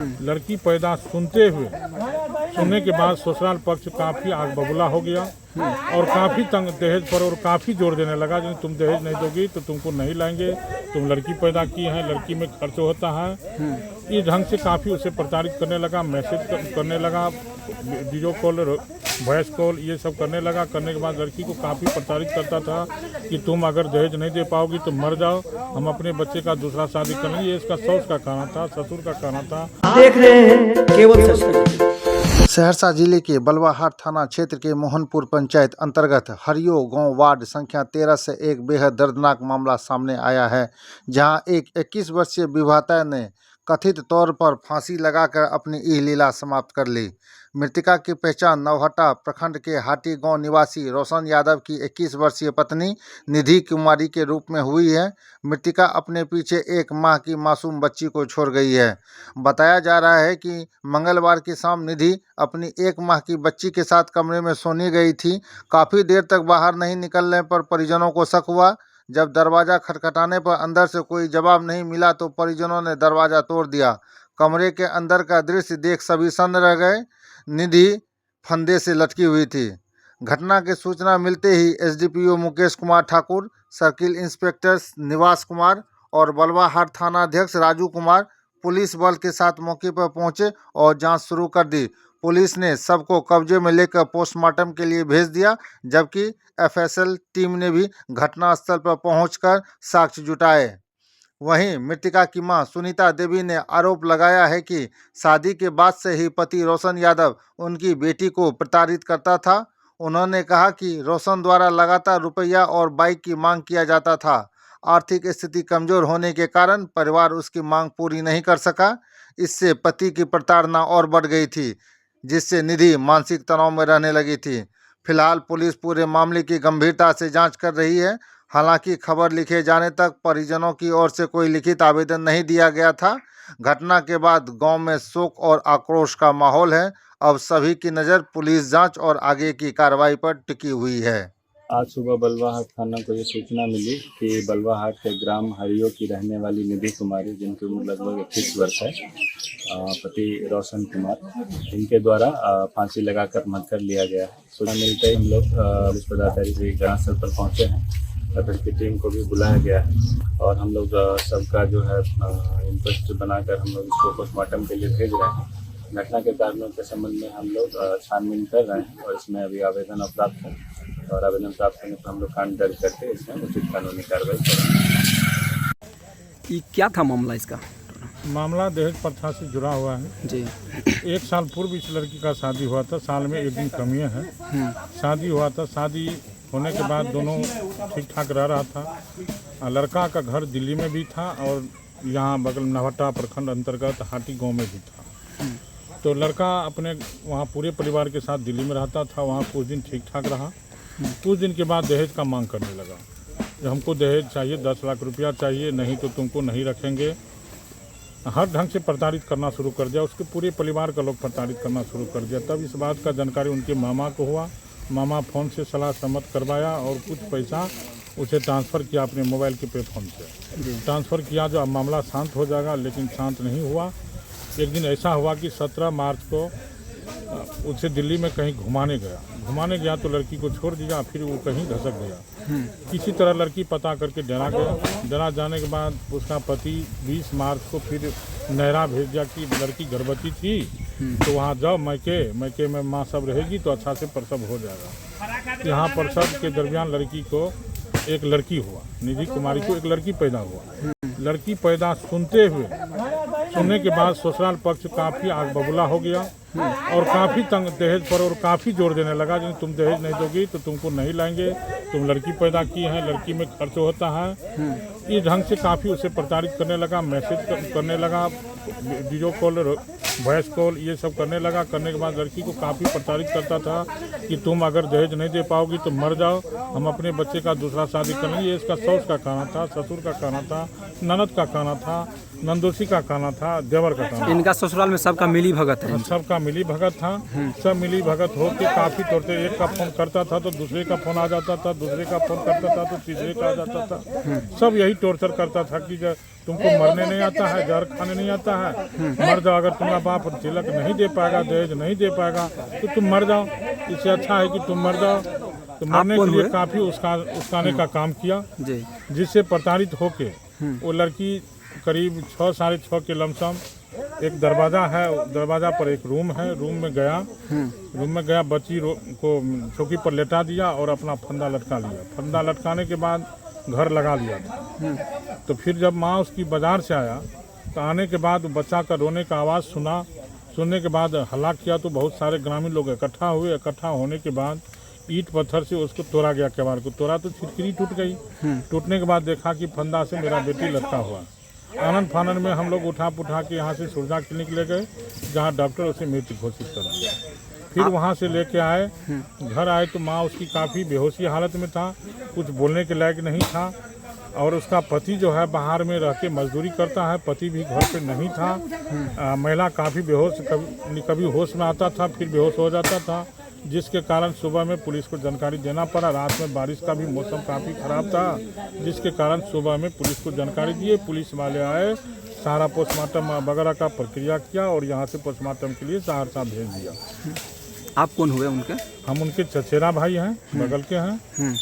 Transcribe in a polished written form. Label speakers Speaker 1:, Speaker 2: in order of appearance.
Speaker 1: लड़की पैदा सुनने के बाद ससुराल पक्ष काफ़ी आग बबूला हो गया और काफ़ी तंग दहेज पर और काफ़ी जोर देने लगा कि तुम दहेज नहीं दोगी तो तुमको नहीं लाएंगे, तुम लड़की पैदा की है, लड़की में खर्च होता है। इस ढंग से काफ़ी उसे प्रताड़ित करने लगा, मैसेज करने लगा, वीडियो कॉल, वॉइस कॉल, ये सब करने लगा। करने के बाद लड़की को काफ़ी प्रताड़ित करता था कि तुम अगर दहेज नहीं दे पाओगी तो मर जाओ, हम अपने बच्चे का दूसरा शादी कर लेंगे। ये इसका सास का कहना था, ससुर का कहना था।
Speaker 2: देख रहे हैं केवल सच।
Speaker 3: सहरसा जिले के बलवाहाट थाना क्षेत्र के मोहनपुर पंचायत अंतर्गत हरियो गांव वार्ड संख्या 13 से एक बेहद दर्दनाक मामला सामने आया है, जहां एक 21 वर्षीय विवाहिता ने कथित तौर पर फांसी लगाकर अपनी इहलीला समाप्त कर ली। मृतका की पहचान नौहट्टा प्रखंड के हाटी गांव निवासी रोशन यादव की 21 वर्षीय पत्नी निधि कुमारी के रूप में हुई है। मृतका अपने पीछे 1 माह की मासूम बच्ची को छोड़ गई है। बताया जा रहा है कि मंगलवार की शाम निधि अपनी 1 माह की बच्ची के साथ कमरे में सोने गई थी। काफ़ी देर तक बाहर नहीं निकलने पर परिजनों को शक हुआ। जब दरवाज़ा खटखटाने पर अंदर से कोई जवाब नहीं मिला तो परिजनों ने दरवाज़ा तोड़ दिया। कमरे के अंदर का दृश्य देख सभी सन्न रह गए। निधि फंदे से लटकी हुई थी। घटना की सूचना मिलते ही SDPO Mukesh Kumar Thakur, circle inspector Niwas Kumar और बलवाहाट थाना अध्यक्ष राजू कुमार पुलिस बल के साथ मौके पर पहुंचे और जांच शुरू कर दी। पुलिस ने सबको कब्जे में लेकर पोस्टमार्टम के लिए भेज दिया, जबकि एफएसएल टीम ने भी घटनास्थल पर पहुंचकर साक्ष्य जुटाए। वहीं मृतका की मां सुनीता देवी ने आरोप लगाया है कि शादी के बाद से ही पति रोशन यादव उनकी बेटी को प्रताड़ित करता था। उन्होंने कहा कि रोशन द्वारा लगातार रुपया और बाइक की मांग किया जाता था। आर्थिक स्थिति कमजोर होने के कारण परिवार उसकी मांग पूरी नहीं कर सका। इससे पति की प्रताड़ना और बढ़ गई थी, जिससे निधि मानसिक तनाव में रहने लगी थी। फिलहाल पुलिस पूरे मामले की गंभीरता से जांच कर रही है। हालांकि खबर लिखे जाने तक परिजनों की ओर से कोई लिखित आवेदन नहीं दिया गया था। घटना के बाद गांव में शोक और आक्रोश का माहौल है। अब सभी की नज़र पुलिस जांच और आगे की कार्रवाई पर टिकी हुई है।
Speaker 4: आज सुबह बलवाहाट थाना को ये सूचना मिली कि बलवाहाट के ग्राम हरियो की रहने वाली निधि कुमारी, जिनकी उम्र लगभग 21 वर्ष है, पति रोशन कुमार, इनके द्वारा फांसी लगाकर मर कर लिया गया है। सूचना मिलते ही हम लोग पुलिस पदाधिकारी से घटनास्थल पर पहुंचे हैं और उसकी टीम को भी बुलाया गया है और हम लोग सबका जो है इंटरेस्ट बनाकर हम लोग इसको पोस्टमार्टम के लिए भेज रहे हैं। घटना के कारणों के संबंध में हम लोग छानबीन कर रहे हैं और इसमें अभी आवेदन प्राप्त है और आवेदन प्राप्त करने पर हम लोग कांड दर्ज करके इसमें उचित कानूनी कार्रवाई करेंगे।
Speaker 2: ये क्या था मामला इसका?
Speaker 1: मामला दहेज प्रथा से जुड़ा हुआ है
Speaker 2: जी।
Speaker 1: 1 साल पूर्व इस लड़की का शादी हुआ था। साल में 1 दिन कमियाँ है। शादी हुआ था। शादी होने के बाद दोनों ठीक ठाक रह रहा था। लड़का का घर दिल्ली में भी था और यहाँ बगल नौहट्टा प्रखंड अंतर्गत हाटी गांव में भी था। तो लड़का अपने वहाँ पूरे परिवार के साथ दिल्ली में रहता था। वहाँ कुछ दिन ठीक ठाक रहा। कुछ दिन के बाद दहेज का मांग करने लगा। हमको दहेज चाहिए, 10 लाख रुपया चाहिए, नहीं तो तुमको नहीं रखेंगे। हर ढंग से प्रताड़ित करना शुरू कर दिया। उसके पूरे परिवार का लोग प्रताड़ित करना शुरू कर दिया। तब इस बात का जानकारी उनके मामा को हुआ। मामा फ़ोन से सलाह सम्मत करवाया और कुछ पैसा उसे ट्रांसफ़र किया अपने मोबाइल के पे फ़ोन से ट्रांसफ़र किया। जो अब मामला शांत हो जाएगा, लेकिन शांत नहीं हुआ। एक दिन ऐसा हुआ कि 17 मार्च को उसे दिल्ली में कहीं घुमाने गया तो लड़की को छोड़ दिया। फिर वो कहीं धसक गया। किसी तरह लड़की पता करके डेरा गया। डेरा जाने के बाद उसका पति 20 मार्च को फिर नहरा भेज दिया कि लड़की गर्भवती थी तो वहाँ जाओ, मैके में माँ सब रहेगी तो अच्छा से प्रसव हो जाएगा। यहाँ प्रसव के दरमियान लड़की को एक लड़की हुआ, निधि कुमारी को एक लड़की पैदा हुआ। लड़की पैदा सुनने के बाद ससुराल पक्ष काफ़ी आग बबूला हो गया और काफ़ी तंग दहेज पर और काफ़ी जोर देने लगा कि तुम दहेज नहीं दोगी तो तुमको नहीं लाएंगे, तुम लड़की पैदा की है, लड़की में खर्च होता है। इस ढंग से काफ़ी उसे प्रताड़ित करने लगा, मैसेज करने लगा, वीडियो कॉल, वॉइस कॉल, ये सब करने लगा। करने के बाद लड़की को काफ़ी प्रताड़ित करता था कि तुम अगर दहेज नहीं दे पाओगी तो मर जाओ, हम अपने बच्चे का दूसरा शादी कर लेंगे। ये इसका सास का कहना था, ससुर का कहना था, ननद का कहना था, नंदोसी का कहना था, देवर का कहना था।
Speaker 2: इनका ससुराल में सबका मिली भगत है।
Speaker 1: सबका मिली भगत था। सब मिली भगत हो के काफ़ी तौर पे एक का फ़ोन करता था तो दूसरे का फ़ोन आ जाता था, दूसरे का फ़ोन करता था तो तीसरे का आ जाता था। सब यही टॉर्चर करता था कि तुमको मरने नहीं आता है, जहर खाने नहीं आता है, मर जाओ। अगर तुम्हारा बाप तिलक नहीं दे पाएगा, दहेज नहीं दे पाएगा तो तुम मर जाओ, इससे अच्छा है कि तुम मर जाओ। तो मरने के लिए काफ़ी उस्काने का काम किया, जिससे प्रताड़ित होके वो लड़की करीब 6 साढ़े 6 के लमसम एक दरवाज़ा है, दरवाज़ा पर एक रूम है, रूम में गया बच्ची को चौकी पर लेटा दिया और अपना फंदा लटका लिया। फंदा लटकाने के बाद घर लगा लिया था। तो फिर जब माँ उसकी बाज़ार से आया तो आने के बाद बच्चा का रोने का आवाज़ सुनने के बाद हल्ला किया तो बहुत सारे ग्रामीण लोग इकट्ठा हुए। इकट्ठा होने के बाद ईंट पत्थर से उसको तोड़ा गया, केवाड़ को तोड़ा तो छिटकरी टूट गई। टूटने के बाद देखा कि फंदा से मेरा बेटी लटका हुआ। आनंद फानन में हम लोग उठा के यहाँ से सुरजा क्लिनिक ले गए, जहाँ डॉक्टर उसे मृत घोषित कर दिया। फिर वहाँ से लेके आए, घर आए तो माँ उसकी काफ़ी बेहोशी हालत में था, कुछ बोलने के लायक नहीं था। और उसका पति जो है बाहर में रह के मजदूरी करता है, पति भी घर पे नहीं था। महिला काफ़ी बेहोश, कभी होश में आता था फिर बेहोश हो जाता था, जिसके कारण सुबह में पुलिस को जानकारी देना पड़ा। रात में बारिश का भी मौसम काफ़ी ख़राब था, जिसके कारण सुबह में पुलिस को जानकारी दिए। पुलिस वाले आए, सारा पोस्टमार्टम वगैरह का प्रक्रिया किया और यहाँ से पोस्टमार्टम के लिए सहरसा भेज दिया।
Speaker 2: आप कौन हुए उनके?
Speaker 1: हम उनके चचेरा भाई हैं, बगल के हैं।